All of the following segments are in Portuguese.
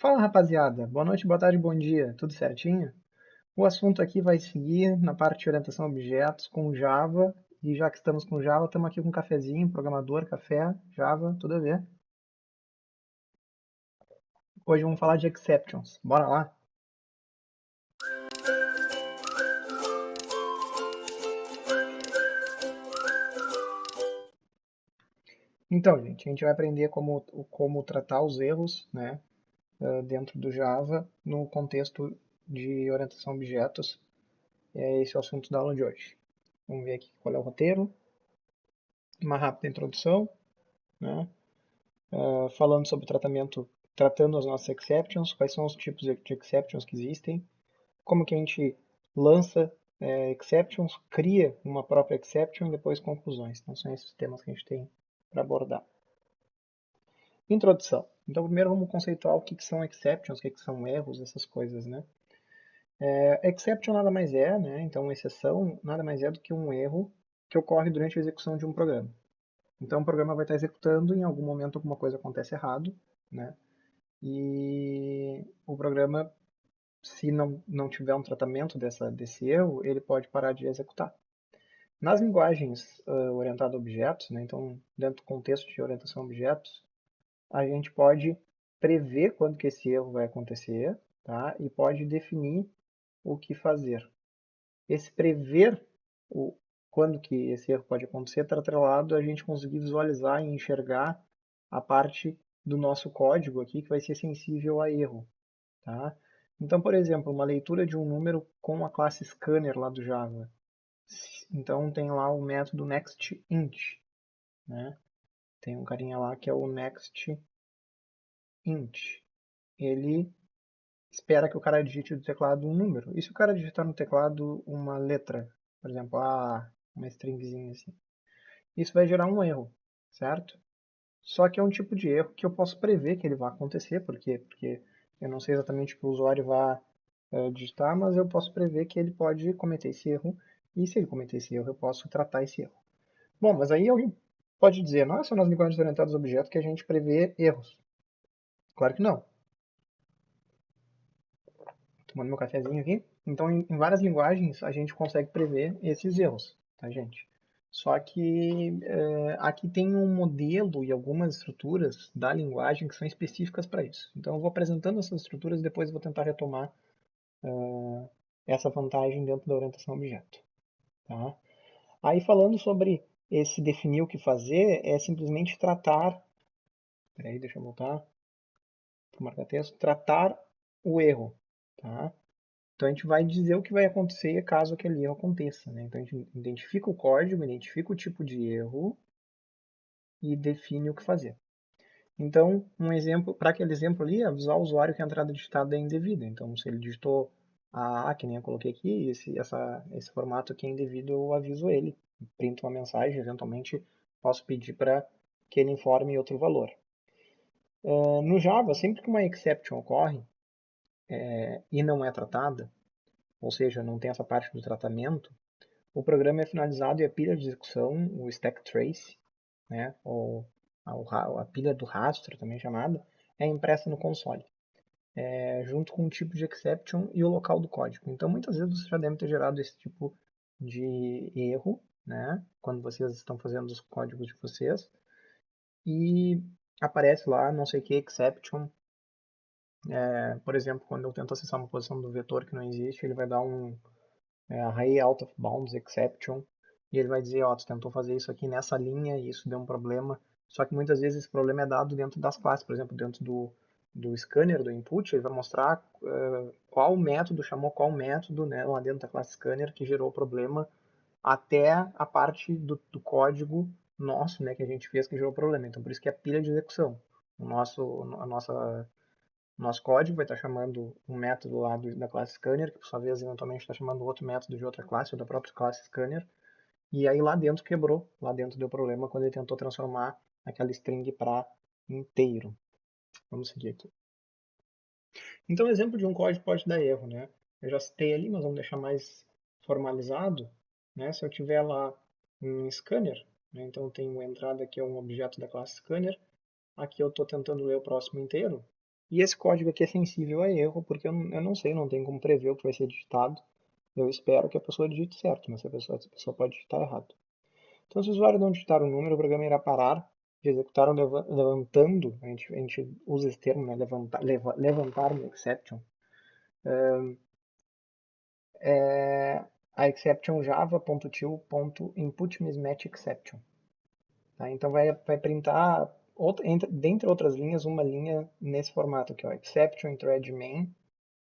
Fala, rapaziada. Boa noite, boa tarde, bom dia. Tudo certinho? O assunto aqui vai seguir na parte de orientação a objetos com Java. E já que estamos com Java, estamos aqui com um cafezinho, programador, café, Java, tudo a ver. Hoje vamos falar de exceptions. Bora lá? Então, gente, a gente vai aprender como tratar os erros, né, dentro do Java no contexto de orientação a objetos. Esse é o assunto da aula de hoje. Vamos ver aqui qual é o roteiro. Uma rápida introdução, né? Falando sobre tratamento, tratando as nossas exceptions, quais são os tipos de exceptions que existem, como que a gente lança exceptions, cria uma própria exception e depois conclusões. Então são esses temas que a gente tem para abordar. Introdução. Então primeiro vamos conceituar o que são exceptions, o que são erros, essas coisas, né? Exception nada mais é, né? Então exceção nada mais é do que um erro que ocorre durante a execução de um programa. Então o programa vai estar executando, e em algum momento alguma coisa acontece errado, né? E o programa, se não tiver um tratamento desse erro, ele pode parar de executar. Nas linguagens orientadas a objetos, né, então dentro do contexto de orientação a objetos, a gente pode prever quando que esse erro vai acontecer, tá? E pode definir o que fazer. Esse prever quando que esse erro pode acontecer está atrelado a gente conseguir visualizar e enxergar a parte do nosso código aqui que vai ser sensível a erro. Tá? Então, por exemplo, uma leitura de um número com a classe scanner lá do Java. Então tem lá o método nextInt, né? Tem um carinha lá que é o nextInt. Ele espera que o cara digite no teclado um número. E se o cara digitar no teclado uma letra, por exemplo, uma stringzinha assim, isso vai gerar um erro, certo? Só que é um tipo de erro que eu posso prever que ele vai acontecer. Por quê? Porque eu não sei exatamente o que o usuário vai digitar, mas eu posso prever que ele pode cometer esse erro, e se ele cometer esse erro, eu posso tratar esse erro. Bom, mas aí alguém pode dizer, não é só nas linguagens orientadas a objetos que a gente prevê erros. Claro que não. Tomando meu cafezinho aqui. Então, em várias linguagens, a gente consegue prever esses erros, tá, gente? Só que aqui tem um modelo e algumas estruturas da linguagem que são específicas para isso. Então, eu vou apresentando essas estruturas e depois eu vou tentar retomar essa vantagem dentro da orientação a objeto. Tá? Aí, falando sobre esse definir o que fazer, é simplesmente tratar. Peraí, deixa eu voltar para o marca-texto. Tratar o erro. Tá? Então a gente vai dizer o que vai acontecer caso aquele erro aconteça, né? Então a gente identifica o código, identifica o tipo de erro e define o que fazer. Então, um exemplo, para aquele exemplo ali, avisar o usuário que a entrada digitada é indevida. Então, se ele digitou a que nem eu coloquei aqui, esse formato aqui é indevido, eu aviso ele, printo uma mensagem, eventualmente posso pedir para que ele informe outro valor. No Java, sempre que uma exception ocorre e não é tratada, ou seja, não tem essa parte do tratamento, o programa é finalizado e a pilha de execução, o stack trace, né, ou a pilha do rastro, também chamada, é impressa no console, junto com o tipo de exception e o local do código. Então, muitas vezes você já deve ter gerado esse tipo de erro, né, quando vocês estão fazendo os códigos de vocês, e aparece lá não sei o que exception. Por exemplo, quando eu tento acessar uma posição do vetor que não existe, ele vai dar um array out of bounds exception, e ele vai dizer, ó, tu tentou fazer isso aqui nessa linha e isso deu um problema. Só que muitas vezes esse problema é dado dentro das classes, por exemplo, dentro do scanner, do input, ele vai mostrar qual método chamou qual método, né, lá dentro da classe scanner que gerou o problema, até a parte do código nosso, né, que a gente fez que gerou o problema. Então, por isso que é a pilha de execução. O nosso código vai estar chamando um método lá da classe scanner, que por sua vez eventualmente está chamando outro método de outra classe, ou da própria classe scanner, e aí lá dentro quebrou, lá dentro deu problema quando ele tentou transformar aquela string para inteiro. Vamos seguir aqui. Então, um exemplo de um código pode dar erro, né? Eu já citei ali, mas vamos deixar mais formalizado, né? Se eu tiver lá um scanner, né? Então eu tenho uma entrada que é um objeto da classe scanner, aqui eu estou tentando ler o próximo inteiro, E esse código aqui é sensível a erro, porque eu não sei, não tem como prever o que vai ser digitado. Eu espero que a pessoa digite certo, mas a pessoa pode digitar errado. Então, se o usuário não digitar o número, o programa irá parar de executar levantando, a gente usa esse termo, né, levantar uma exception, a exception java.til.inputMismatchException. Tá? Então, vai printar, dentre outras linhas, uma linha nesse formato aqui, ó, exception thread main,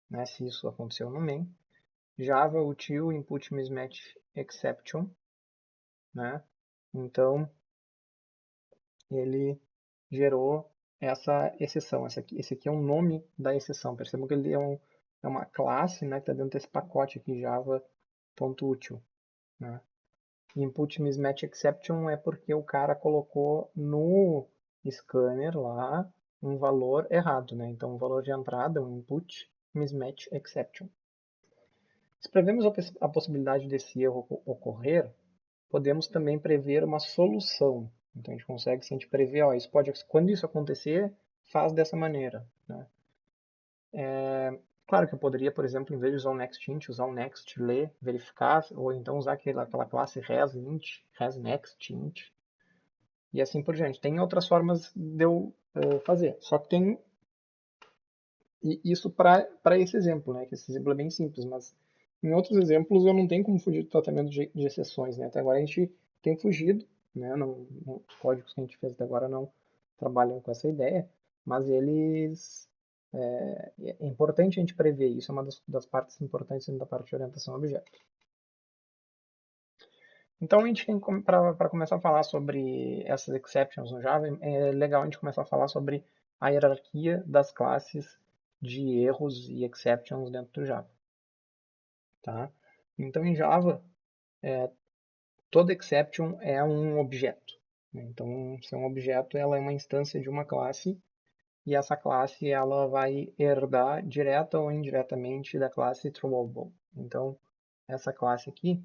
né, se isso aconteceu no main, java util input mismatch exception, né? Então, ele gerou essa exceção. Esse aqui é o nome da exceção. Percebam que ele é uma classe, né, que está dentro desse pacote aqui, java.util. Né? Input mismatch exception é porque o cara colocou no scanner lá um valor errado. Né? Então, o valor de entrada, um input mismatch exception. Se prevemos a possibilidade desse erro ocorrer, podemos também prever uma solução. Então a gente consegue, se a gente prever, ó, quando isso acontecer, faz dessa maneira. Né? Claro que eu poderia, por exemplo, em vez de usar o nextInt, usar o nextLe, verificar, ou então usar aquela classe resInt, resNextInt, e assim por diante. Tem outras formas de eu fazer, só que tem isso para esse exemplo, né? Que esse exemplo é bem simples, mas em outros exemplos eu não tenho como fugir do tratamento de exceções, né? Até agora a gente tem fugido, né? Os códigos que a gente fez até agora não trabalham com essa ideia, mas eles é importante a gente prever isso, é uma das partes importantes da parte de orientação a objeto. Então a gente tem para começar a falar sobre essas exceptions no Java, é legal a gente começar a falar sobre a hierarquia das classes de erros e exceptions dentro do Java. Tá? Então em Java, toda exception é um objeto. Né? Então se é um objeto, ela é uma instância de uma classe e essa classe ela vai herdar direta ou indiretamente da classe throwable. Então essa classe aqui,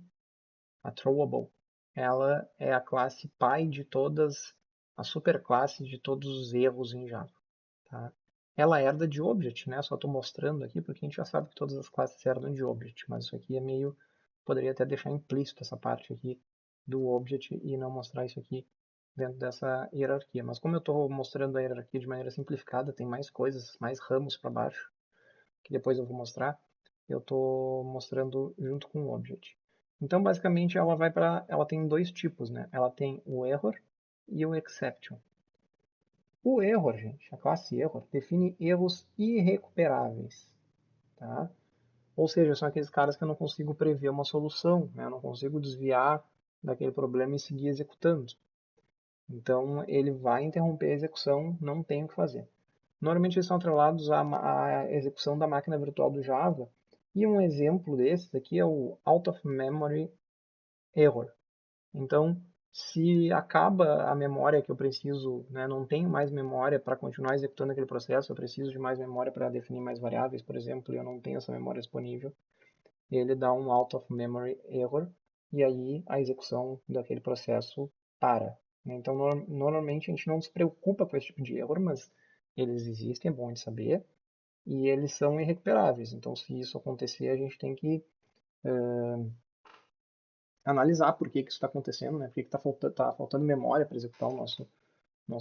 a throwable, ela é a classe pai de todas, a superclasse de todos os erros em Java. Tá? Ela herda de object, né? Só estou mostrando aqui porque a gente já sabe que todas as classes herdam de object, mas isso aqui é meio, poderia até deixar implícito essa parte aqui do object e não mostrar isso aqui dentro dessa hierarquia. Mas como eu estou mostrando a hierarquia de maneira simplificada, tem mais coisas, mais ramos para baixo, que depois eu vou mostrar, eu estou mostrando junto com o object. Então, basicamente, ela tem dois tipos, né? Ela tem o error e o exception. O error, gente, a classe error, define erros irrecuperáveis, tá? Ou seja, são aqueles caras que eu não consigo prever uma solução, né? Eu não consigo desviar daquele problema e seguir executando. Então, ele vai interromper a execução, não tem o que fazer. Normalmente eles são atrelados à execução da máquina virtual do Java. E um exemplo desses aqui é o Out of Memory Error. Então, se acaba a memória que eu preciso, né, não tenho mais memória para continuar executando aquele processo, eu preciso de mais memória para definir mais variáveis, por exemplo, e eu não tenho essa memória disponível, ele dá um out of memory error, e aí a execução daquele processo para. Né? Então, normalmente a gente não se preocupa com esse tipo de erro, mas eles existem, é bom de saber, e eles são irrecuperáveis. Então, se isso acontecer, a gente tem que analisar por que isso está acontecendo, né? Por que tá faltando memória para executar o nosso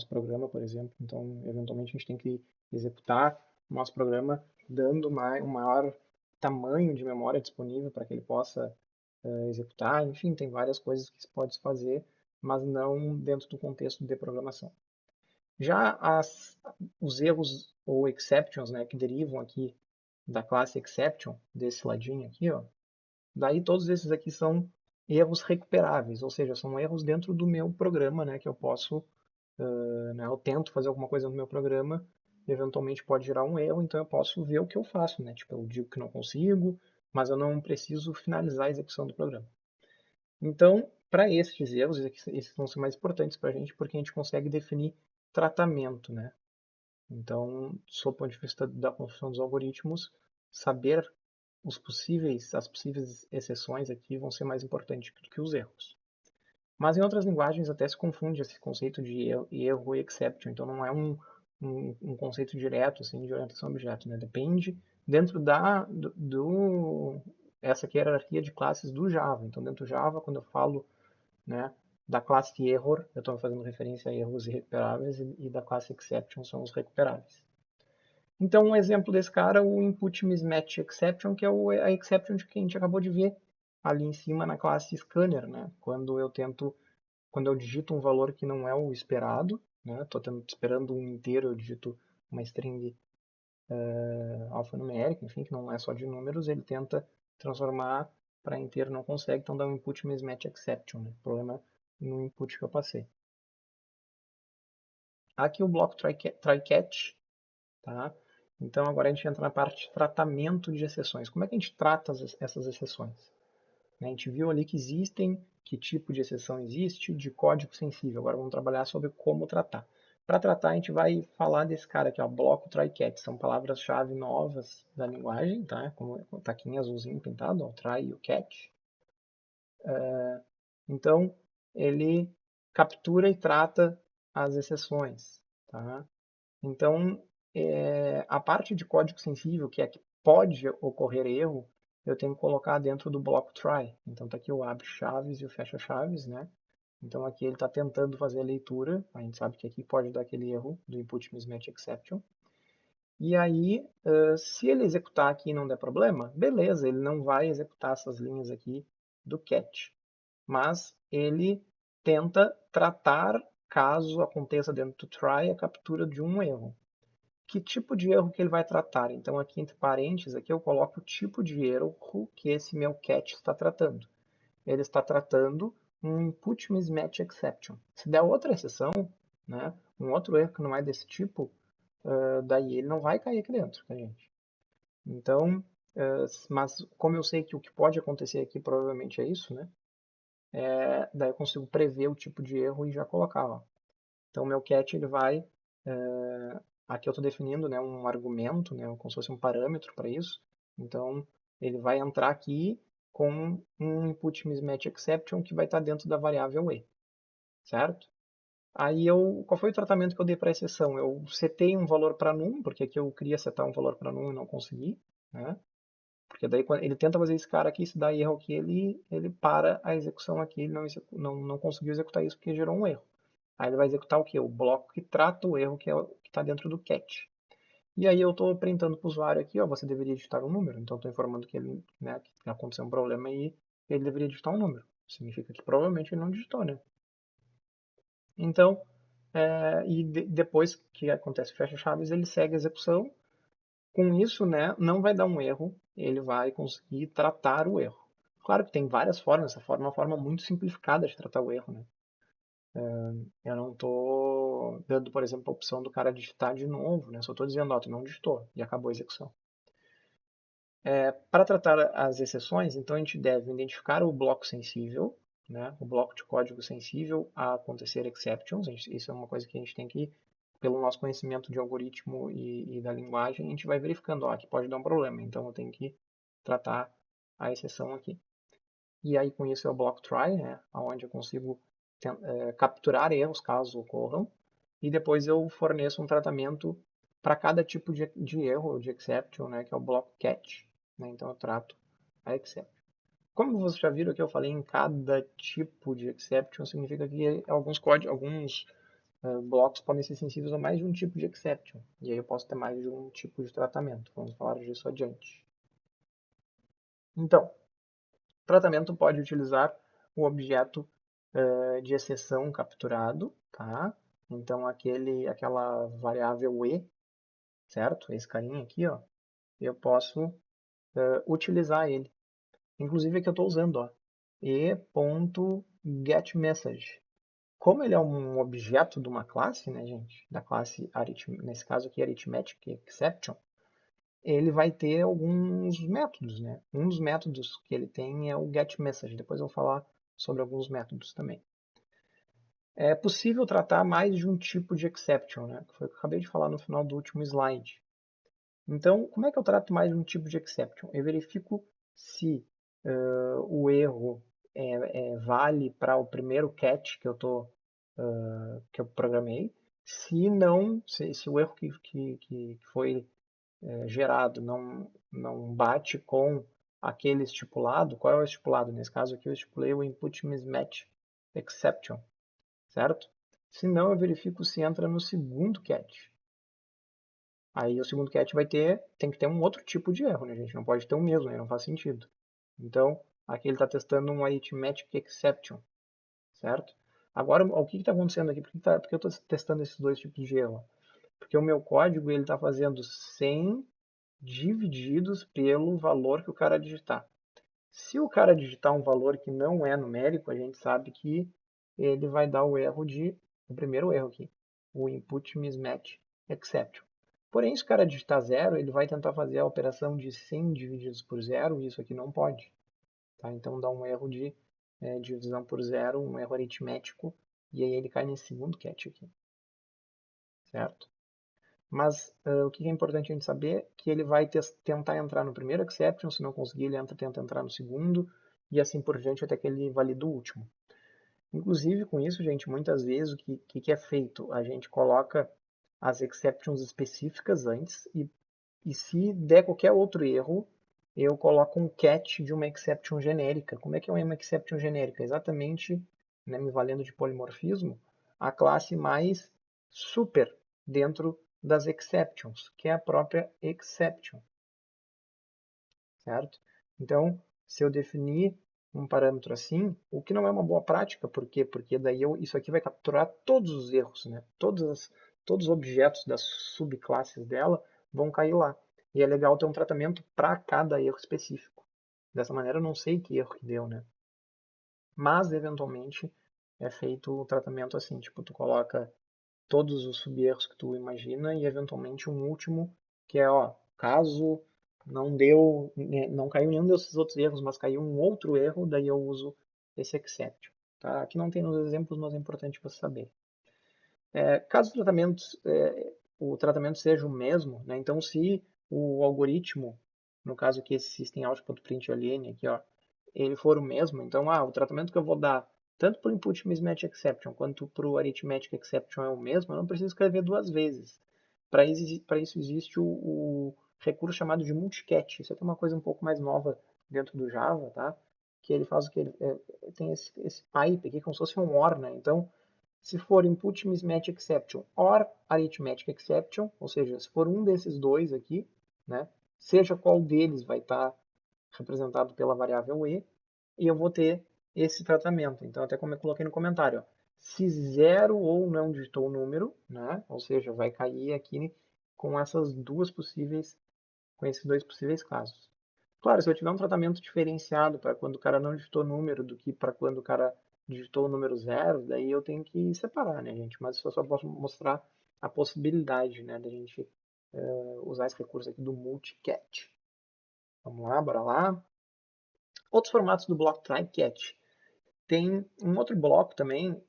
programa, por exemplo. Então, eventualmente, a gente tem que executar o nosso programa dando um maior tamanho de memória disponível para que ele possa executar. Enfim, tem várias coisas que se pode fazer, mas não dentro do contexto de programação. Já os erros ou exceptions, né, que derivam aqui da classe exception, desse ladinho aqui, ó, daí todos esses aqui são erros recuperáveis, ou seja, são erros dentro do meu programa, né, que eu posso, né, eu tento fazer alguma coisa no meu programa, eventualmente pode gerar um erro, então eu posso ver o que eu faço, né, tipo, eu digo que não consigo, mas eu não preciso finalizar a execução do programa. Então, para esses erros, esses vão ser mais importantes para a gente, porque a gente consegue definir tratamento, né? Então, sob o ponto de vista da construção dos algoritmos, saber as possíveis exceções aqui vão ser mais importantes do que os erros. Mas em outras linguagens até se confunde esse conceito de erro e exception. Então não é um conceito direto assim, de orientação a objeto, né? Depende dentro essa aqui é a hierarquia de classes do Java. Então, dentro do Java, quando eu falo, né, da classe error, eu estou fazendo referência a erros irrecuperáveis e da classe exception são os recuperáveis. Então, um exemplo desse cara é o input mismatch exception, que é a exception que a gente acabou de ver ali em cima na classe scanner, né? Quando eu digito um valor que não é o esperado, né? Estou esperando um inteiro, eu digito uma string alfanumérica, enfim, que não é só de números, ele tenta transformar para inteiro, não consegue, então dá um input mismatch exception, né? Problema no input que eu passei. Aqui o bloco try-catch, tá? Então agora a gente entra na parte de tratamento de exceções. Como é que a gente trata essas exceções? A gente viu ali que existem, que tipo de exceção existe, de código sensível. Agora vamos trabalhar sobre como tratar. Para tratar, a gente vai falar desse cara aqui, ó, bloco try-catch. São palavras-chave novas da linguagem, tá? Como está aqui em azulzinho pintado, ó, try e o catch. Então, ele captura e trata as exceções, tá? Então, a parte de código sensível, que é que pode ocorrer erro, eu tenho que colocar dentro do bloco try. Então, está aqui o abre chaves e o fecha chaves, né? Então, aqui ele está tentando fazer a leitura. A gente sabe que aqui pode dar aquele erro do input mismatch exception. E aí, se ele executar aqui e não der problema, beleza, ele não vai executar essas linhas aqui do catch. Mas ele tenta tratar, caso aconteça dentro do try, a captura de um erro. Que tipo de erro que ele vai tratar? Então, aqui entre parênteses, aqui eu coloco o tipo de erro que esse meu catch está tratando. Ele está tratando um input mismatch exception. Se der outra exceção, né, um outro erro que não é desse tipo, daí ele não vai cair aqui dentro, tá, gente? Então, mas como eu sei que o que pode acontecer aqui provavelmente é isso, né? Daí eu consigo prever o tipo de erro e já colocar, ó. Então, o meu catch ele vai aqui eu estou definindo, né, um argumento, né, como se fosse um parâmetro para isso. Então, ele vai entrar aqui com um input mismatch exception que vai estar dentro da variável e, certo? Aí qual foi o tratamento que eu dei para a exceção? Eu setei um valor para num, porque aqui eu queria setar um valor para num e não consegui, né? Porque daí quando ele tenta fazer esse cara aqui, se dá erro aqui, ele para a execução aqui, ele não conseguiu executar isso porque gerou um erro. Aí ele vai executar o quê? O bloco que trata o erro que está dentro do catch. E aí eu estou printando para o usuário aqui, ó, você deveria digitar um número. Então estou informando que ele, né, que aconteceu um problema e ele deveria digitar um número. Significa que provavelmente ele não digitou, né? Então, depois que acontece o fecha-chaves, ele segue a execução. Com isso, né, não vai dar um erro, ele vai conseguir tratar o erro. Claro que tem várias formas, essa forma é uma forma muito simplificada de tratar o erro, né? Eu não estou dando, por exemplo, a opção do cara digitar de novo, né? Só estou dizendo, ó, tu não digitou e acabou a execução. Para tratar as exceções, então a gente deve identificar o bloco sensível, né? O bloco de código sensível a acontecer exceptions. Isso é uma coisa que a gente tem que, pelo nosso conhecimento de algoritmo e da linguagem, a gente vai verificando, ó, que pode dar um problema, então eu tenho que tratar a exceção aqui. E aí com isso é o bloco try, né? Onde eu consigo capturar erros caso ocorram, e depois eu forneço um tratamento para cada tipo de erro, de exception, né? Que é o bloco catch. Né? Então eu trato a exception. Como vocês já viram que eu falei em cada tipo de exception, significa que alguns códigos, alguns blocos podem ser sensíveis a mais de um tipo de exception. E aí eu posso ter mais de um tipo de tratamento. Vamos falar disso adiante. Então, o tratamento pode utilizar o objeto de exceção capturado, tá? Então aquela variável e, certo? Esse carinha aqui, ó, eu posso utilizar ele. Inclusive aqui eu estou usando, ó, e.getMessage. Como ele é um objeto de uma classe, né, gente? Da classe, nesse caso aqui, Arithmetic Exception, ele vai ter alguns métodos, né? Um dos métodos que ele tem é o getMessage. Depois eu vou falar sobre alguns métodos também. É possível tratar mais de um tipo de exception, né? Que foi o que eu acabei de falar no final do último slide. Então, como é que eu trato mais de um tipo de exception? Eu verifico se o erro vale para o primeiro catch que eu programei, Se o erro que foi gerado não bate com aquele estipulado, qual é o estipulado? Nesse caso aqui eu estipulei o input mismatch exception, certo? Se não, eu verifico se entra no segundo catch. Aí o segundo catch tem que ter um outro tipo de erro, né, gente? Não pode ter o mesmo, né? Não faz sentido. Então, aqui ele está testando um arithmetic exception, certo? Agora, o que está acontecendo aqui? Por que eu estou testando esses dois tipos de erro? Porque o meu código ele está fazendo 100 divididos pelo valor que o cara digitar. Se o cara digitar um valor que não é numérico, a gente sabe que ele vai dar o primeiro erro aqui, o input mismatch exception. Porém, se o cara digitar zero, ele vai tentar fazer a operação de 100 divididos por zero, e isso aqui não pode. Tá? Então dá um erro de divisão por zero, um erro aritmético, e aí ele cai nesse segundo catch aqui, certo? Mas o que é importante a gente saber? Que ele vai tentar entrar no primeiro exception, se não conseguir, ele tenta entrar no segundo, e assim por diante até que ele valida o último. Inclusive, com isso, gente, muitas vezes o que é feito? A gente coloca as exceptions específicas antes, e se der qualquer outro erro, eu coloco um catch de uma exception genérica. Como é que é uma exception genérica? Exatamente, né, me valendo de polimorfismo, a classe mais super dentro das exceptions, que é a própria exception, certo? Então, se eu definir um parâmetro assim, o que não é uma boa prática, por quê? Porque daí isso aqui vai capturar todos os erros, né? Todos os objetos das subclasses dela vão cair lá. E é legal ter um tratamento para cada erro específico. Dessa maneira eu não sei que erro que deu, né? Mas, eventualmente, é feito o tratamento assim, tipo, tu coloca todos os sub-erros que tu imagina e eventualmente um último que é, ó, caso não deu, né, não caiu nenhum desses outros erros, mas caiu um outro erro, daí eu uso esse exception. Tá? Aqui não tem nos exemplos, mas é importante você saber. Caso o tratamento seja o mesmo, né, então se o algoritmo, no caso aqui esse system out.println aqui, ó, ele for o mesmo, então o tratamento que eu vou dar tanto para o input mismatch exception quanto para o arithmetic exception é o mesmo, eu não preciso escrever duas vezes. Para isso existe o recurso chamado de multicat. Isso aqui é uma coisa um pouco mais nova dentro do Java, tá? Que ele faz o que tem esse pipe aqui como se fosse um OR, né? Então, se for input mismatch exception or arithmetic exception, ou seja, se for um desses dois aqui, né, seja qual deles vai estar representado pela variável e eu vou ter esse tratamento. Então, até como eu coloquei no comentário, ó, se zero ou não digitou o número, né, ou seja, vai cair aqui com com esses dois possíveis casos. Claro, se eu tiver um tratamento diferenciado para quando o cara não digitou número do que para quando o cara digitou o número zero, daí eu tenho que separar, né, gente? Mas eu só posso mostrar a possibilidade, né, da gente usar esse recurso aqui do multicat. Vamos lá, bora lá. Outros formatos do bloco try-catch. Tem um outro bloco também,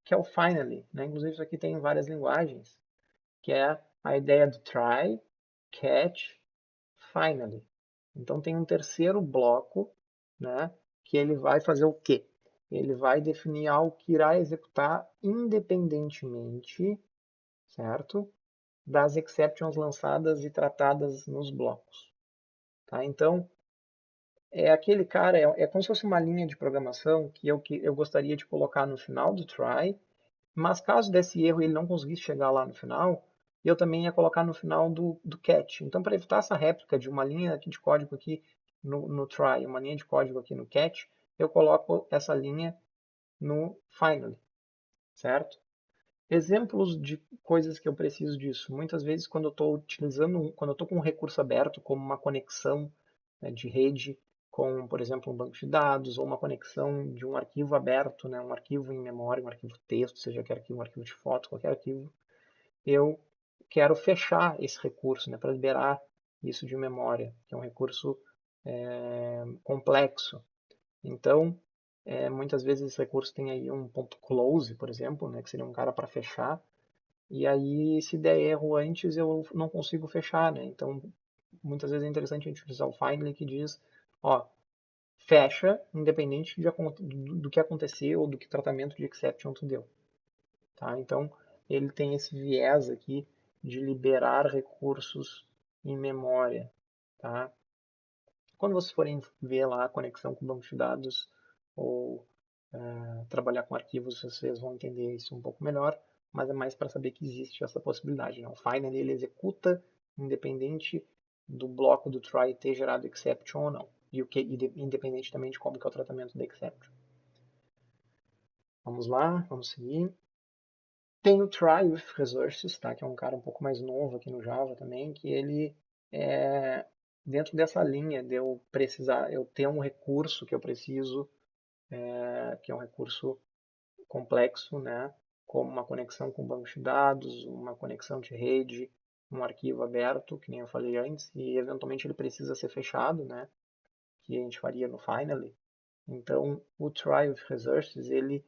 que é o finally, né? Inclusive isso aqui tem em várias linguagens, que é a ideia do try, catch, finally. Então tem um terceiro bloco, né, que ele vai fazer o quê? Ele vai definir algo que irá executar independentemente, certo? Das exceptions lançadas e tratadas nos blocos. Tá? Então, aquele cara, é como se fosse uma linha de programação que eu gostaria de colocar no final do try, mas caso desse erro ele não conseguisse chegar lá no final, eu também ia colocar no final do catch. Então, para evitar essa réplica de uma linha aqui de código aqui no try, uma linha de código aqui no catch, eu coloco essa linha no finally, certo? Exemplos de coisas que eu preciso disso. Muitas vezes, quando eu estou com um recurso aberto, como uma conexão, né, de rede com, por exemplo, um banco de dados, ou uma conexão de um arquivo aberto, né, um arquivo em memória, um arquivo texto, seja que arquivo, um arquivo de foto, qualquer arquivo, eu quero fechar esse recurso, né, para liberar isso de memória, que é um recurso complexo. Então, muitas vezes esse recurso tem aí um ponto close, por exemplo, né, que seria um cara para fechar, e aí, se der erro antes, eu não consigo fechar, né? Então, muitas vezes é interessante a gente utilizar o finally que diz, ó, fecha, independente do que aconteceu ou do que tratamento de exception tu deu. Tá? Então, ele tem esse viés aqui de liberar recursos em memória, tá? Quando vocês forem ver lá a conexão com o banco de dados ou trabalhar com arquivos, vocês vão entender isso um pouco melhor, mas é mais para saber que existe essa possibilidade. Né? O Finally ele executa independente do bloco do try ter gerado exception ou não, e o que independente também de como que é o tratamento da exception. Vamos lá, vamos seguir. Tem o try with resources, tá? Que é um cara um pouco mais novo aqui no Java também, que ele é dentro dessa linha de eu precisar, eu ter um recurso que eu preciso, que é um recurso complexo, né? Como uma conexão com banco de dados, uma conexão de rede, um arquivo aberto, que nem eu falei antes, e eventualmente ele precisa ser fechado, né? Que a gente faria no Finally. Então, o Try with Resources, ele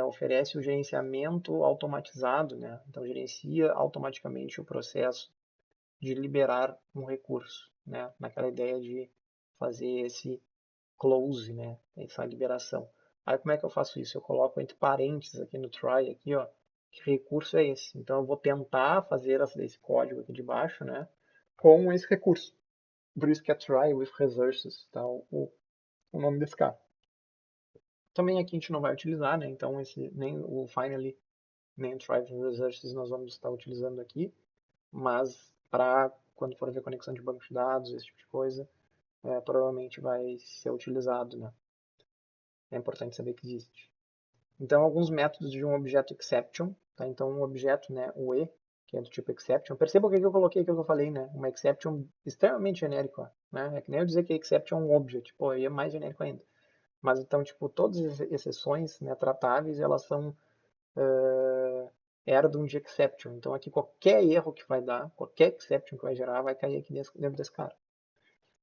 oferece o gerenciamento automatizado, né? Então, gerencia automaticamente o processo de liberar um recurso, né? Naquela ideia de fazer esse close, né? Essa liberação. Aí, como é que eu faço isso? Eu coloco entre parênteses aqui no try, aqui, ó, que recurso é esse? Então, eu vou tentar fazer esse código aqui de baixo, né? Com esse recurso. Por isso que é try with resources, tá? O nome desse cara. Também aqui a gente não vai utilizar, né? Então, nem o finally, nem o try with resources nós vamos estar utilizando aqui. Mas, para quando for ver conexão de banco de dados, esse tipo de coisa, provavelmente vai ser utilizado, né? É importante saber que existe. Então, alguns métodos de um objeto exception, tá? Então, um objeto, né, o e, que é do tipo exception. Perceba o que eu coloquei aquilo que eu falei, né? Uma exception extremamente genérico, né? É que nem eu dizer que exception é um object, pô, aí é mais genérico ainda. Mas então, tipo, todas as exceções, né, tratáveis, elas são herdam de exception. Então, aqui qualquer erro que vai dar, qualquer exception que vai gerar, vai cair aqui dentro desse cara.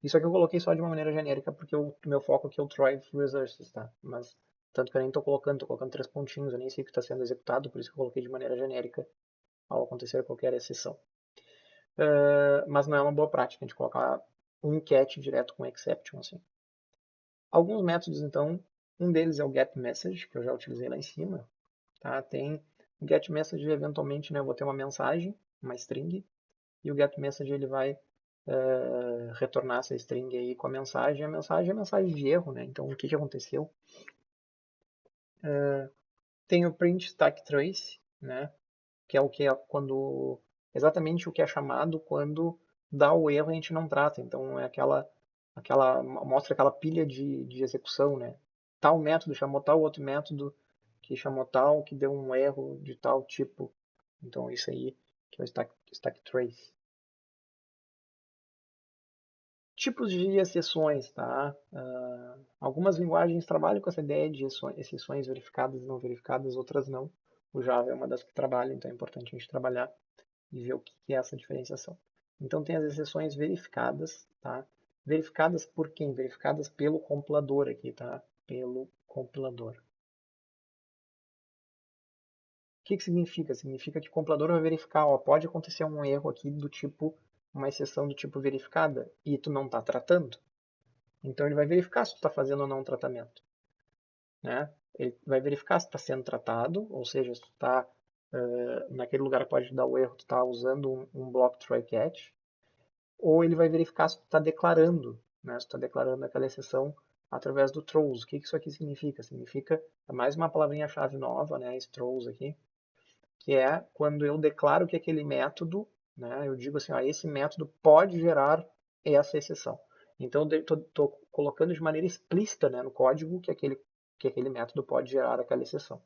Isso aqui eu coloquei só de uma maneira genérica, porque o meu foco aqui é o try resources, tá? Mas, tanto que eu nem estou colocando 3 pontinhos, eu nem sei o que está sendo executado, por isso que eu coloquei de maneira genérica ao acontecer qualquer exceção. Mas não é uma boa prática a gente colocar um cat direto com exception, assim. Alguns métodos, então, um deles é o getMessage, que eu já utilizei lá em cima, tá? Tem o getMessage, eventualmente, né, eu vou ter uma mensagem, uma string, e o getMessage ele vai retornar essa string aí com a mensagem. A mensagem é a mensagem de erro, né? Então, o que aconteceu? Tem o print stack trace, né? Que é o que é quando exatamente o que é chamado quando dá o erro e a gente não trata. Então, é mostra aquela pilha de execução, né? Tal método chamou tal outro método que chamou tal, que deu um erro de tal tipo. Então, isso aí que é o stack trace. Tipos de exceções, tá? Algumas linguagens trabalham com essa ideia de exceções verificadas e não verificadas, outras não. O Java é uma das que trabalha, então é importante a gente trabalhar e ver o que é essa diferenciação. Então tem as exceções verificadas, tá? Verificadas por quem? Verificadas pelo compilador aqui, tá? Pelo compilador. O que significa? Significa que o compilador vai verificar, ó, pode acontecer um erro aqui do tipo, uma exceção do tipo verificada, e tu não está tratando. Então ele vai verificar se tu está fazendo ou não um tratamento. Né? Ele vai verificar se está sendo tratado, ou seja, se tu está naquele lugar que pode dar o erro, tu está usando um bloco try-catch, ou ele vai verificar se tu está declarando, né? Se tu está declarando aquela exceção através do throws. O que isso aqui significa? Significa mais uma palavrinha-chave nova, né? Esse throws aqui, que é quando eu declaro que aquele método, né? Eu digo assim, ó, esse método pode gerar essa exceção. Então, eu estou colocando de maneira explícita, né, no código que aquele método pode gerar aquela exceção.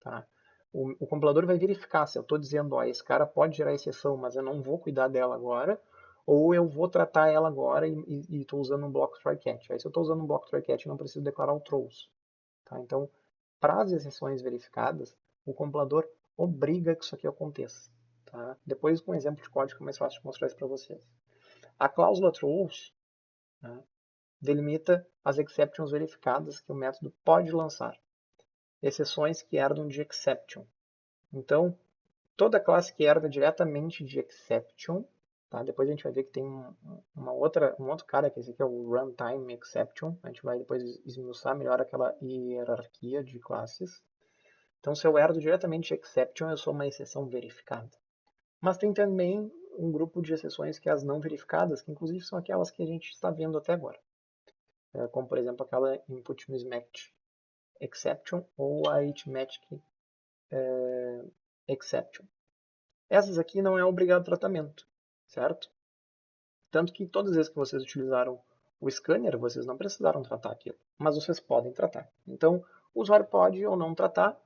Tá? O compilador vai verificar se eu estou dizendo, ó, esse cara pode gerar exceção, mas eu não vou cuidar dela agora, ou eu vou tratar ela agora e estou usando um bloco try-catch. Aí, se eu estou usando um bloco try-catch, eu não preciso declarar o throws. Tá? Então, para as exceções verificadas, o compilador obriga que isso aqui aconteça. Tá? Depois, com um exemplo de código, é mais fácil de mostrar isso para vocês. A cláusula throws, né, delimita as exceptions verificadas que o método pode lançar, exceções que herdam de exception. Então, toda classe que herda diretamente de exception, tá? Depois a gente vai ver que tem um outro cara, que esse aqui é o runtime exception, a gente vai depois esmiuçar melhor aquela hierarquia de classes. Então, se eu herdo diretamente de exception, eu sou uma exceção verificada. Mas tem também um grupo de exceções que é as não verificadas, que inclusive são aquelas que a gente está vendo até agora. Como, por exemplo, aquela input mismatch exception ou a arithmetic exception. Essas aqui não é obrigado tratamento, certo? Tanto que todas as vezes que vocês utilizaram o scanner, vocês não precisaram tratar aquilo, mas vocês podem tratar. Então, o usuário pode ou não tratar,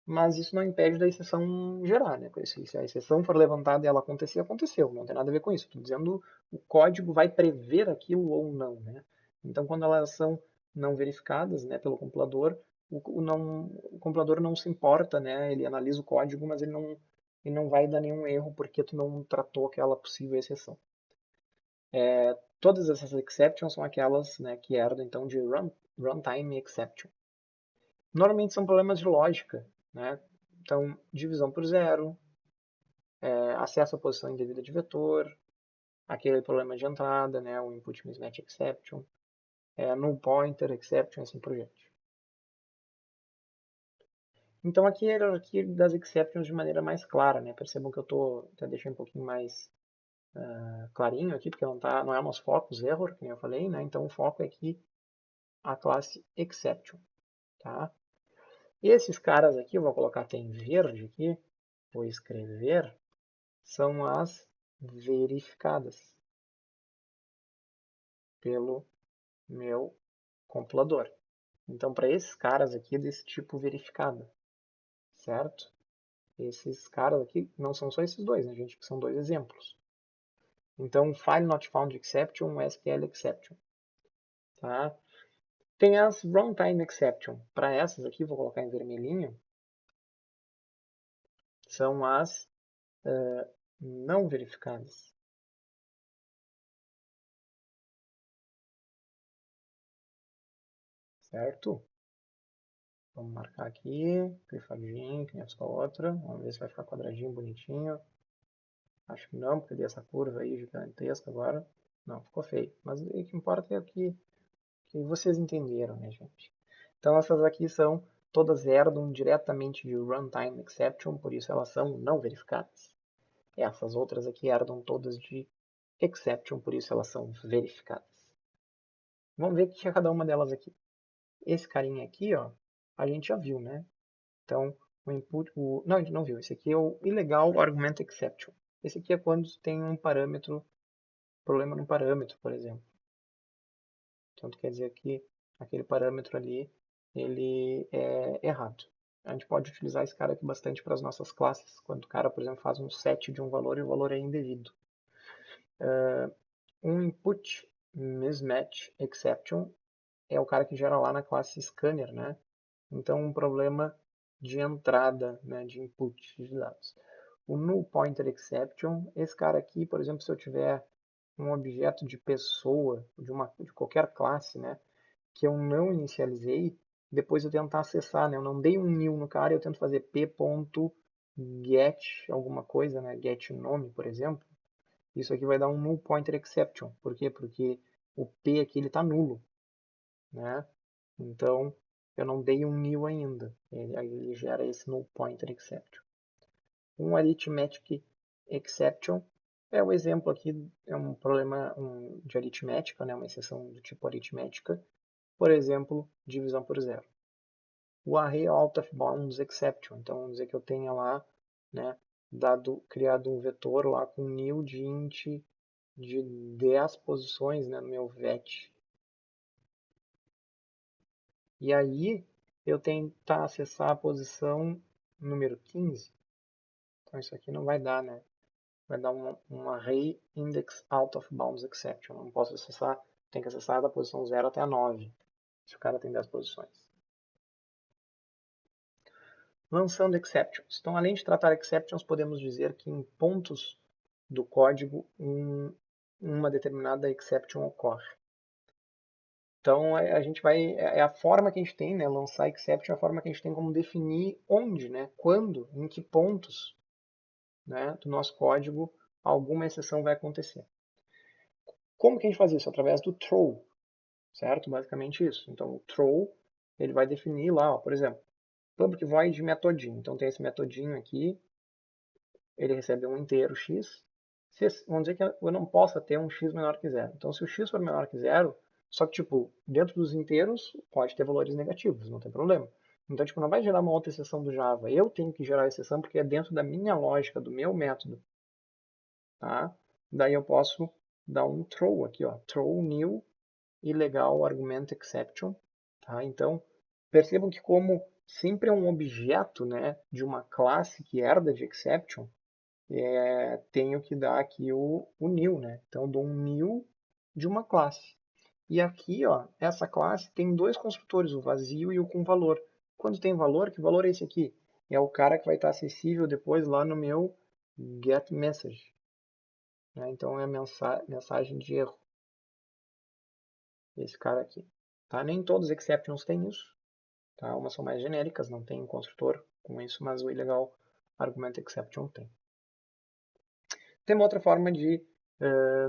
mas isso não impede da exceção gerar, né? Se a exceção for levantada e ela acontecer, aconteceu, não tem nada a ver com isso. Estou dizendo o código vai prever aquilo ou não, né? Então, quando elas são não verificadas, né, pelo compilador, o compilador não se importa, né? Ele analisa o código, mas ele não vai dar nenhum erro porque tu não tratou aquela possível exceção. Todas essas exceptions são aquelas, né, que herdam então de runtime exception. Normalmente são problemas de lógica, né? Então, divisão por zero, acesso à posição indevida de vetor, aquele problema de entrada, né, o input mismatch exception, null pointer exception, assim por diante. Então aqui a hierarquia das exceptions de maneira mais clara, né? Percebam que eu até deixei um pouquinho mais clarinho aqui, porque não é o nosso foco, error, como eu falei, né? Então o foco é aqui a classe exception, tá? E esses caras aqui, eu vou colocar até em verde aqui, vou escrever, são as verificadas pelo meu compilador. Então, para esses caras aqui, desse tipo verificada, certo? Esses caras aqui não são só esses dois, né, gente? Que são dois exemplos. Então, file not found exception, SQL exception, tá? Tem as runtime exception. Para essas aqui, vou colocar em vermelhinho, são as não verificadas, certo? Vamos marcar aqui, grifadinho, que nem essa outra. Vamos ver se vai ficar quadradinho, bonitinho. Acho que não, porque dei essa curva aí gigantesca agora. Não, ficou feio. Mas o que importa é que vocês entenderam, né, gente? Então essas aqui são, todas herdam diretamente de runtime exception, por isso elas são não verificadas. Essas outras aqui herdam todas de exception, por isso elas são verificadas. Vamos ver o que é cada uma delas aqui. Esse carinha aqui, ó, a gente já viu, né? Então, o input, não, a gente não viu. Esse aqui é o illegal argument exception. Esse aqui é quando tem um parâmetro, problema no parâmetro, por exemplo. Então, quer dizer que aquele parâmetro ali, ele é errado. A gente pode utilizar esse cara aqui bastante para as nossas classes, quando o cara, por exemplo, faz um set de um valor e o valor é indevido. Um input mismatch exception é o cara que gera lá na classe scanner, né? Então, um problema de entrada, né, de input de dados. O null pointer exception, esse cara aqui, por exemplo, se eu tiver um objeto de pessoa, de qualquer classe, né, que eu não inicializei, depois eu tentar acessar, né, eu não dei um new no cara, eu tento fazer p.get alguma coisa, né, get nome, por exemplo, isso aqui vai dar um null pointer exception. Por quê? Porque o p aqui ele está nulo, né? Então, eu não dei um new ainda. Ele gera esse null pointer exception. Um arithmetic exception é o exemplo aqui, é um problema de aritmética, né? Uma exceção do tipo aritmética. Por exemplo, divisão por zero. O array out of bounds exception. Então, vamos dizer que eu tenha lá, né, criado um vetor lá com new de int de 10 posições, né, no meu vet. E aí, eu tentar acessar a posição número 15. Então, isso aqui não vai dar, né? Vai dar um array index out of bounds exception. Eu não posso acessar, tem que acessar da posição 0 até a 9, se o cara tem 10 posições. Lançando exceptions. Então, além de tratar exceptions, podemos dizer que em pontos do código uma determinada exception ocorre. Então, a gente vai, é a forma que a gente tem, né, lançar exception, é a forma que a gente tem como definir onde, né, quando, em que pontos, né, do nosso código alguma exceção vai acontecer. Como que a gente faz isso? Através do throw, certo? Basicamente isso. Então, o throw, ele vai definir lá, ó, por exemplo, public void metodinho. Então tem esse metodinho aqui, ele recebe um inteiro x. Vamos dizer que eu não possa ter um x menor que zero. Então se o x for menor que zero, só que tipo, dentro dos inteiros pode ter valores negativos, não tem problema. Então tipo, não vai gerar uma outra exceção do Java. Eu tenho que gerar a exceção porque é dentro da minha lógica, do meu método. Tá? Daí eu posso dar um throw aqui, ó, throw new ilegal argument exception. Tá? Então, percebam que como sempre é um objeto, né, de uma classe que herda de exception, tenho que dar aqui o new, né? Então, eu dou um new de uma classe. E aqui, ó, essa classe tem dois construtores, o vazio e o com valor. Quando tem valor, que valor é esse aqui? É o cara que vai estar acessível depois lá no meu getMessage. Né? Então, é a mensagem de erro. Esse cara aqui. Tá? Nem todos os exceptions têm isso. Tá? Umas são mais genéricas, não tem um construtor com isso, mas o ilegal argument exception tem. Tem uma outra forma de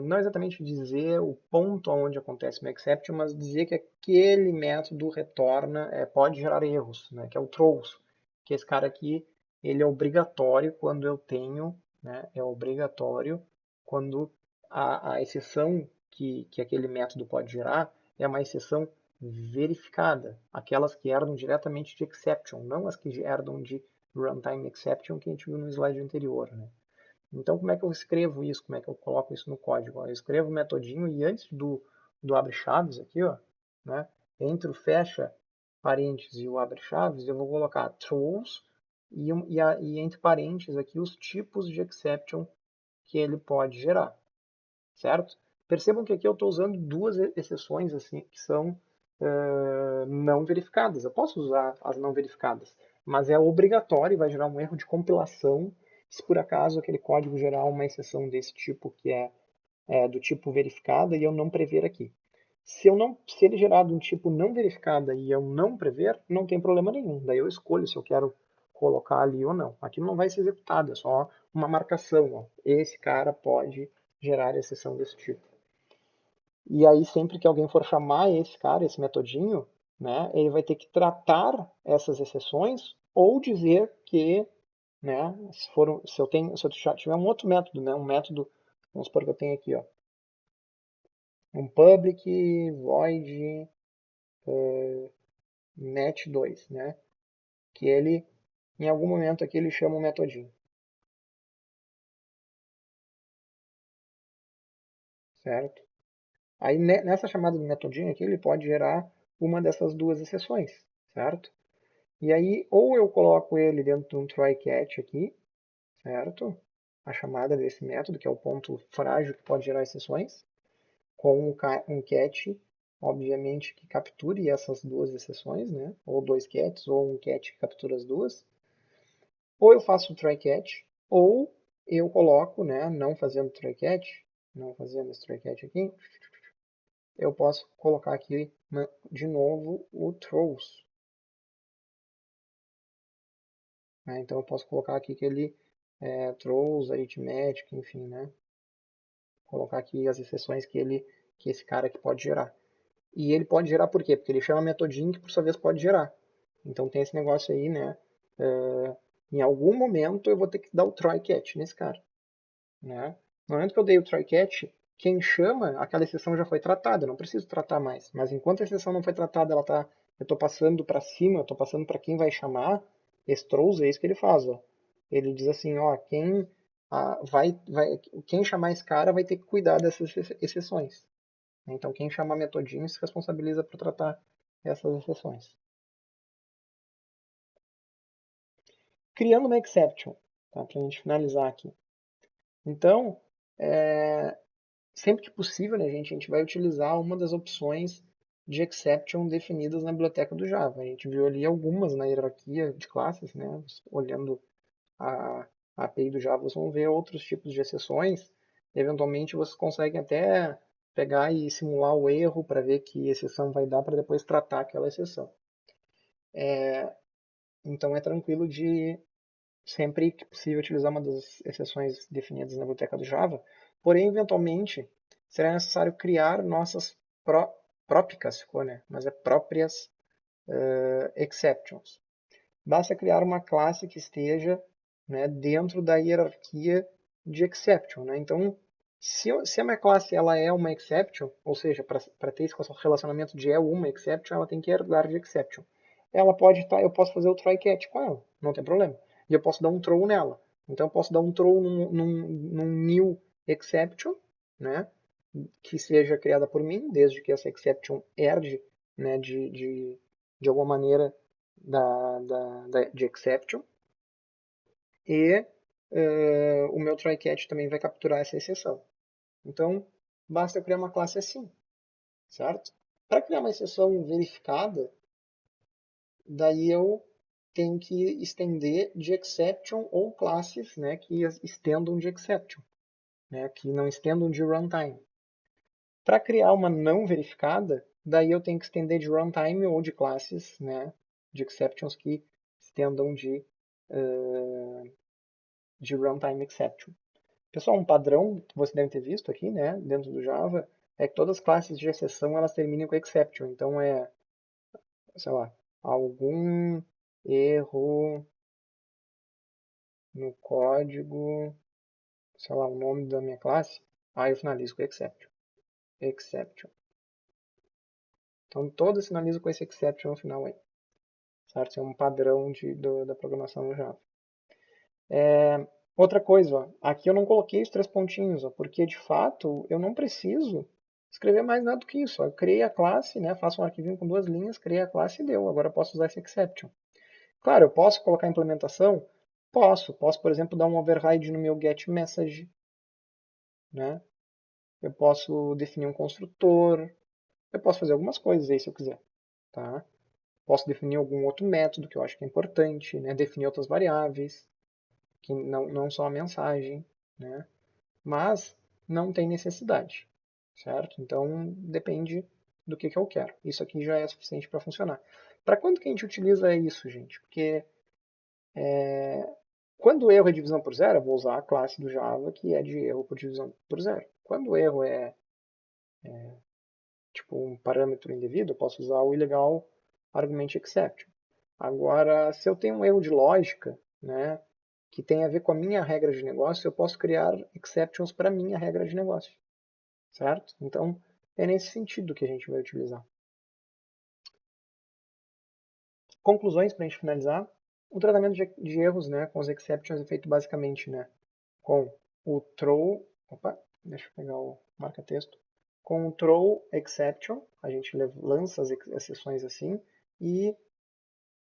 não exatamente dizer o ponto onde acontece uma exception, mas dizer que aquele método retorna, pode gerar erros, né, que é o throws, que esse cara aqui, ele é obrigatório quando eu tenho, né, é obrigatório quando a exceção que aquele método pode gerar é uma exceção verificada, aquelas que herdam diretamente de exception, não as que herdam de runtime exception que a gente viu no slide anterior, né. Então, como é que eu escrevo isso? Como é que eu coloco isso no código? Eu escrevo o metodinho e antes do abre chaves aqui, ó, né, entre o fecha parênteses e o abre chaves, eu vou colocar throws e entre parênteses aqui os tipos de exception que ele pode gerar, certo? Percebam que aqui eu estou usando duas exceções assim que são não verificadas. Eu posso usar as não verificadas, mas é obrigatório e vai gerar um erro de compilação se por acaso aquele código gerar uma exceção desse tipo que é do tipo verificada e eu não prever aqui. Se ele gerar de um tipo não verificada e eu não prever, não tem problema nenhum. Daí eu escolho se eu quero colocar ali ou não. Aqui não vai ser executado, é só uma marcação. Ó. Esse cara pode gerar exceção desse tipo. E aí, sempre que alguém for chamar esse cara, esse metodinho, né, ele vai ter que tratar essas exceções ou dizer que, né, se eu tiver um outro método, né, um método, vamos supor que eu tenho aqui, ó, um public void match2, né, que ele, em algum momento aqui, ele chama um metodinho, certo? Aí, nessa chamada do metodinho aqui, ele pode gerar uma dessas duas exceções, certo? E aí, ou eu coloco ele dentro de um try catch aqui, certo? A chamada desse método, que é o ponto frágil que pode gerar exceções, com um catch, obviamente, que capture essas duas exceções, né? Ou dois catches, ou um catch que captura as duas. Ou eu faço o try catch, ou eu coloco, né? Não fazendo try catch, não fazendo esse try catch aqui, eu posso colocar aqui de novo o throws. Né? Então eu posso colocar aqui que ele throws, arithmetic, enfim, né? Colocar aqui as exceções que esse cara aqui pode gerar. E ele pode gerar por quê? Porque ele chama metodinho que por sua vez pode gerar. Então tem esse negócio aí, né? Em algum momento eu vou ter que dar o try catch nesse cara. Né? No momento que eu dei o try catch, quem chama, aquela exceção já foi tratada, eu não preciso tratar mais. Mas enquanto a exceção não foi tratada, eu estou passando para cima, eu estou passando para quem vai chamar, esse throws é isso que ele faz. Ó. Ele diz assim, ó, quem chamar esse cara vai ter que cuidar dessas exceções. Então quem chamar metodinho se responsabiliza por tratar essas exceções. Criando uma exception, tá? Para a gente finalizar aqui. Então, sempre que possível, né, a gente vai utilizar uma das opções de exception definidas na biblioteca do Java. A gente viu ali algumas na hierarquia de classes, né, olhando a API do Java, vocês vão ver outros tipos de exceções. Eventualmente, vocês conseguem até pegar e simular o erro para ver que exceção vai dar para depois tratar aquela exceção. Então, é tranquilo de sempre que possível utilizar uma das exceções definidas na biblioteca do Java, porém, eventualmente, será necessário criar nossas próprias, ficou, né? Mas é próprias exceptions. basta criar uma classe que esteja, né, dentro da hierarquia de exception, né? Então, se a minha classe ela é uma exception, ou seja, para ter esse relacionamento de é uma exception, ela tem que herdar de exception. Ela pode estar, eu posso fazer o try catch com ela, não tem problema. E eu posso dar um throw nela. Então eu posso dar um throw num new exception, né, que seja criada por mim, desde que essa exception herde, né, de alguma maneira de exception. E o meu try catch também vai capturar essa exceção. Então, basta eu criar uma classe assim, certo? Para criar uma exceção verificada, daí eu tenho que estender de exception ou classes, né, que estendam de exception, né, que não estendam de runtime. Para criar uma não verificada, daí eu tenho que estender de runtime ou de classes, né, de exceptions que estendam de runtime exception. Pessoal, um padrão que você deve ter visto aqui, né, dentro do Java, é que todas as classes de exceção elas terminam com exception. Então sei lá, algum erro no código, sei lá, o nome da minha classe, aí eu finalizo com exception. Exception. Então todas finalizam com esse exception no final aí. Certo? Isso é um padrão da programação no Java. Outra coisa, ó, aqui eu não coloquei os 3 pontinhos, ó, porque de fato eu não preciso escrever mais nada do que isso. Ó. Eu criei a classe, né, faço um arquivinho com 2 linhas, criei a classe e deu. Agora eu posso usar esse exception. Claro, eu posso colocar a implementação? Posso, por exemplo, dar um override no meu getMessage, né? Eu posso definir um construtor, eu posso fazer algumas coisas aí se eu quiser, tá? Posso definir algum outro método que eu acho que é importante, né? Definir outras variáveis, que não só a mensagem, né? Mas não tem necessidade, certo? Então depende do que eu quero. Isso aqui já é suficiente para funcionar. Para quando que a gente utiliza isso, gente? Porque quando o erro é divisão por zero, eu vou usar a classe do Java que é de erro por divisão por zero. Quando o erro é tipo um parâmetro indevido, eu posso usar o ilegal argument exception. Agora, se eu tenho um erro de lógica, né, que tem a ver com a minha regra de negócio, eu posso criar exceptions para a minha regra de negócio, certo? Então, é nesse sentido que a gente vai utilizar. Conclusões para a gente finalizar. O tratamento de erros, né, com os exceptions é feito basicamente, né, com o throw, opa, deixa eu pegar o marca-texto, com o throw exception, a gente lança as exceções assim, e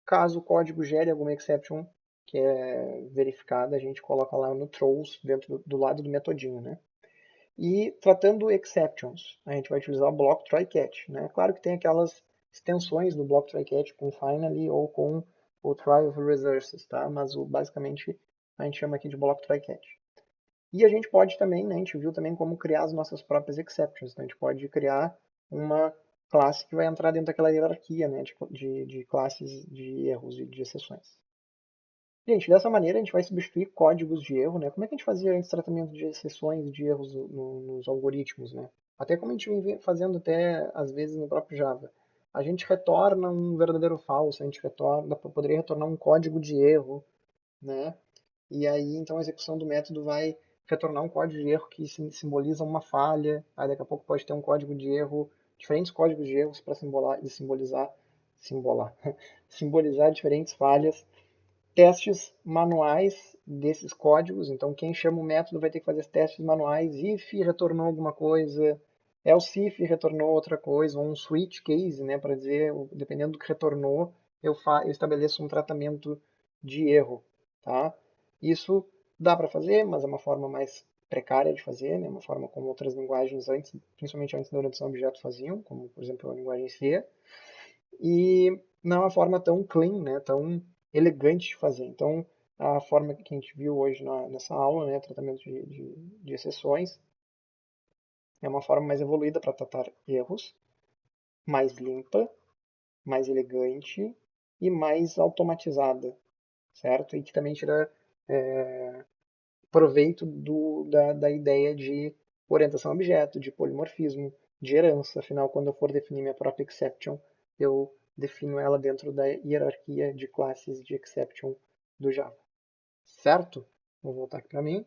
caso o código gere alguma exception que é verificada, a gente coloca lá no throws, dentro do lado do metodinho, né? E tratando exceptions, a gente vai utilizar o block try catch, né? Claro que tem aquelas extensões do block try catch com finally ou com o try of resources, tá? Mas basicamente a gente chama aqui de block try catch. E a gente pode também, né, a gente viu também como criar as nossas próprias exceptions. Então a gente pode criar uma classe que vai entrar dentro daquela hierarquia, né, de classes de erros e de exceções. Gente, dessa maneira a gente vai substituir códigos de erro, né? Como é que a gente fazia antes tratamento de exceções e de erros nos algoritmos, né? Até como a gente vem fazendo até às vezes no próprio Java. A gente retorna um verdadeiro falso, a gente poderia retornar um código de erro, né? E aí, então, a execução do método vai retornar um código de erro que simboliza uma falha. Aí, daqui a pouco, pode ter um código de erro, diferentes códigos de erros para simbolizar diferentes falhas. Testes manuais desses códigos. Então, quem chama o método vai ter que fazer testes manuais. If retornou alguma coisa, else if retornou outra coisa, ou um switch case, né, para dizer, dependendo do que retornou, eu estabeleço um tratamento de erro, tá? Isso dá para fazer, mas é uma forma mais precária de fazer, né? Uma forma como outras linguagens antes, principalmente antes da orientação a objeto faziam, como por exemplo a linguagem C, e não é uma forma tão clean, né? Tão elegante de fazer. Então, a forma que a gente viu hoje nessa aula, né? Tratamento de exceções, é uma forma mais evoluída para tratar erros, mais limpa, mais elegante e mais automatizada, certo? E que também tira proveito da ideia de orientação a objeto, de polimorfismo, de herança. Afinal, quando eu for definir minha própria exception, eu defino ela dentro da hierarquia de classes de exception do Java. Certo? Vou voltar aqui para mim.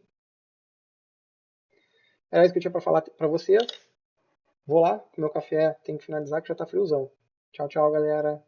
Era isso que eu tinha para falar para vocês. Vou lá, que meu café tem que finalizar, que já está friozão. Tchau, tchau, galera.